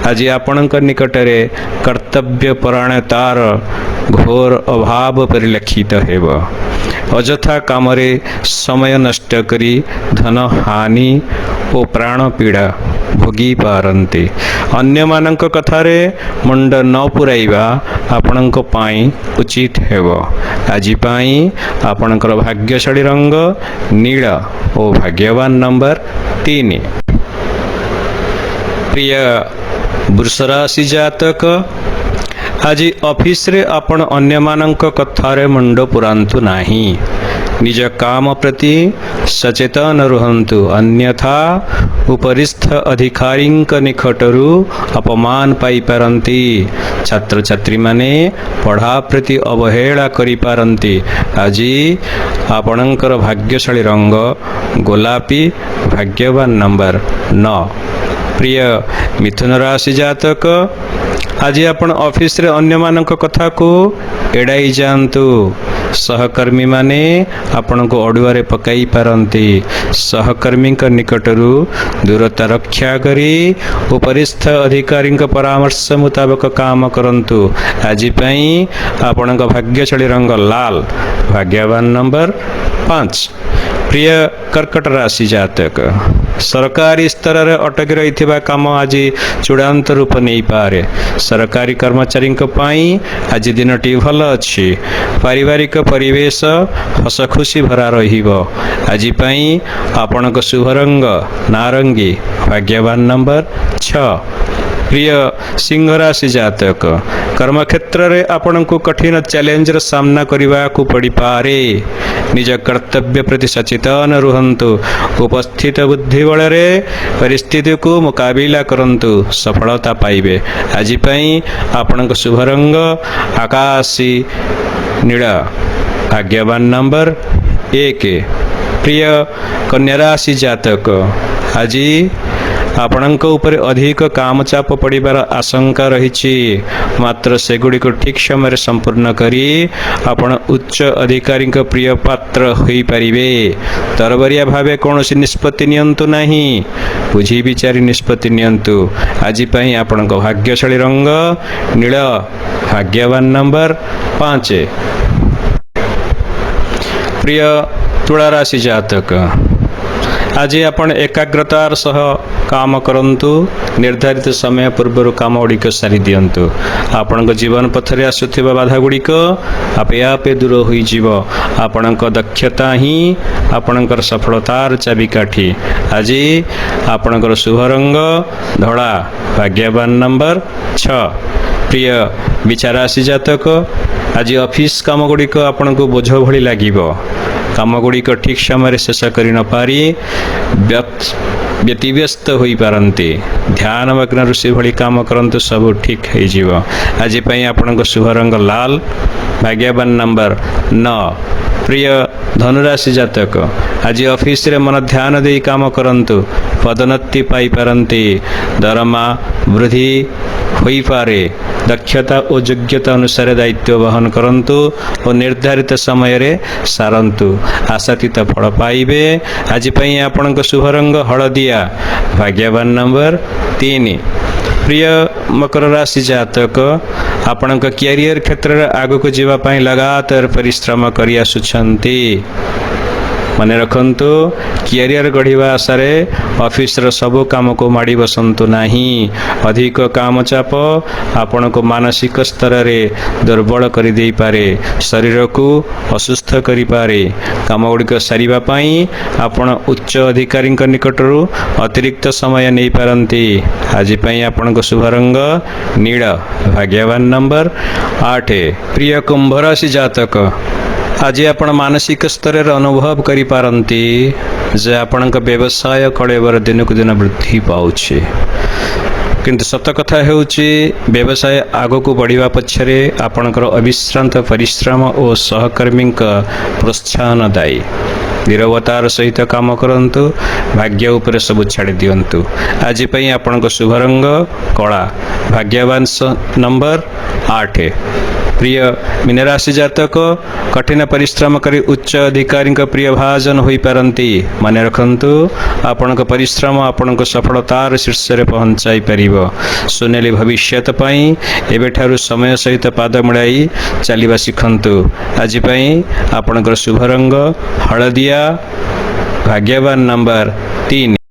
आज आपणक निकटरे कर्तव्य परायणतार घोर अभाव परिलक्षित हेब। अजथा कामरे समय नष्ट करी धन हानि ओ प्राण पीड़ा भोगी पारंती। अन्य मानक कथारे मुंड न पुराइबा आपणक पाई उचित हेब। आजि पाई आपणकर भाग्यशाली रंग नील ओ भाग्यवान नंबर 3। प्रिय वृष राशि जातक, आज ऑफिस रे आपण अन्य मानक कथारे मुंड पुरांतु नाही। निज काम प्रति सचेतन रुहंतु, अन्यथा उपरिस्थ अधिकारींक निकटरू अपमान पाई पारंती। छात्र छात्री माने पढ़ा प्रति अवहेला करि पारंती। आज आपणकर भाग्यशाली रंग गोलापी, भाग्यवान नंबर 9। प्रिय मिथुन राशि जातक, आज आपण ऑफिस रे अन्य मानक कथा को एड़ाई जांतु। सहकर्मी माने आपण को अडुआरे पकाई पारंती। सहकर्मी निकटरू दूरता रक्षा करी उपरिस्थ अधिकारी परामर्श मुताबक काम करंतु। आज पई आपण भाग्यशाली रंग लाल, भाग्यवान नंबर 5। प्रिय कर्कट राशि जातक, सरकारी स्तर रे अटकी रही काम आज चूड़ांत रूप नहीं पारे। सरकारी कर्मचारी आज दिनटी भल अच्छी। पारिवारिक परिवेश हस खुशी भरा रहिबो। आज पई आपणक शुभ रंग नारंगी, भाग्यवान नंबर 6। प्रिय सिंह राशि जातक, कर्मक्षेत्र रे आपण को कठिन चैलेंज र सामना करने को पड़ी पारे। निज कर्तव्य प्रति सचेतन रुहंतु। उपस्थित बुद्धि बल रे परिस्थिति को मुकाबिला करंतु, सफलता पाइबे। आज पई आपणक शुभ रंग आकाशी नीला, भाग्यवान नंबर 1। प्रिय कन्या राशि जातक, आज आपणक ऊपर अधिक काम चाप पड़िबार आशंका रही। मात्र सेगुड़ी को ठीक समय संपूर्ण करी आपण उच्च अधिकारी प्रिय पात्र होई परिबे। तरबरिया भावे कौन निष्पत्ति नियंतु नहीं, बुझी विचारी निष्पत्ति नियंतु। आज पई आपणक भाग्यशाली रंग नील, भाग्यवान नंबर 5। प्रिय तुला राशि जातक, आज आपण एकाग्रतार सह काम करंतु। निर्धारित समय पूर्व काम गुड़िक सारी दियंतु। आपण जीवन पथरे आसुथिबा बाधा गुड़िक आपे आपे दूर होई जीवो। आपणक दक्षता ही आपणकर सफलतार चाबिकाठी। आज आपणकर शुभ रंग धड़ा, भाग्यवान नंबर 6। प्रिय बिछा राशि जातक, आज ऑफिस काम गुड़िक आपणको बोझ भली लागिबो। काम गुड़िक ठीक समय शेष कर न पारी व्यतिव्यस्त हो पारती। ध्यान मग्न ऋषि भली काम करंतु, सब ठीक हो जीव। आज पई आपणको शुभ रंग लाल, भाग्यवान नंबर 9। प्रिय धनुराशि जातक, आज ऑफिस रे मन ध्यान दे काम करंतु। पदोन्नति पाई पारंती। दरमा वृद्धि होई पारे। दक्षता और योग्यता अनुसार दायित्व वहन करंतु और निर्धारित समय रे सारंतु। आशातीत फल पाइबे। आज पई आपणक शुभ रंग हलदिया, भाग्यवान नंबर 3। प्रिय मकर राशि जातक, आपणक कैरियर क्षेत्र रे आगको जीवा पई लगातार परिश्रम करि आसुछंती। मन रखंतु, कैरियर गढ़िबा आशारे ऑफिस रो सब काम को माड़ी बसंतु नहीं। अधिक काम चाप आपण को मानसिक स्तर रे दुर्बल करि देई पारे, शरीर को असुस्थ करि पारे। काम गुड़िक सारिबा पई आपण उच्च अधिकारी निकटरू अतिरिक्त समय नहीं पारंती। आज पई आपण को शुभ रंग नील, भाग्यवान नंबर 8। प्रिय कुंभ राशि जातक, आज आपण मानसिक स्तर रे अनुभव करि पारंती जे आपणक व्यवसाय कड़ेबर दिन को दिन वृद्धि पाउछि। किंतु सत कथा हेउछि, व्यवसाय आगको बढ़िबा पछरे आपणकर अविश्रांत परिश्रम और सहकर्मी प्रोत्साहन दायी। निरवतार सहित काम करंतु। भाग्य उपरे सब छाड़ी दियंतु। आज पई आपणक शुभ रंग कला, भाग्यवान नंबर 8। प्रिय मीन राशि जातक कठिन परिश्रम करी उच्च अधिकारी प्रिय भाजन होई पारंती। माने रखंतु आपणक परिश्रम आपणक सफलतार शीर्ष रे पहुंचाई परिबो। सुनेली भविष्यत पई एबेठारु समय सहित पाद मिलाई चलिबा शिखंतु। आज पई आपणकर शुभ रंग हळदिया, भाग्यवान नंबर 3।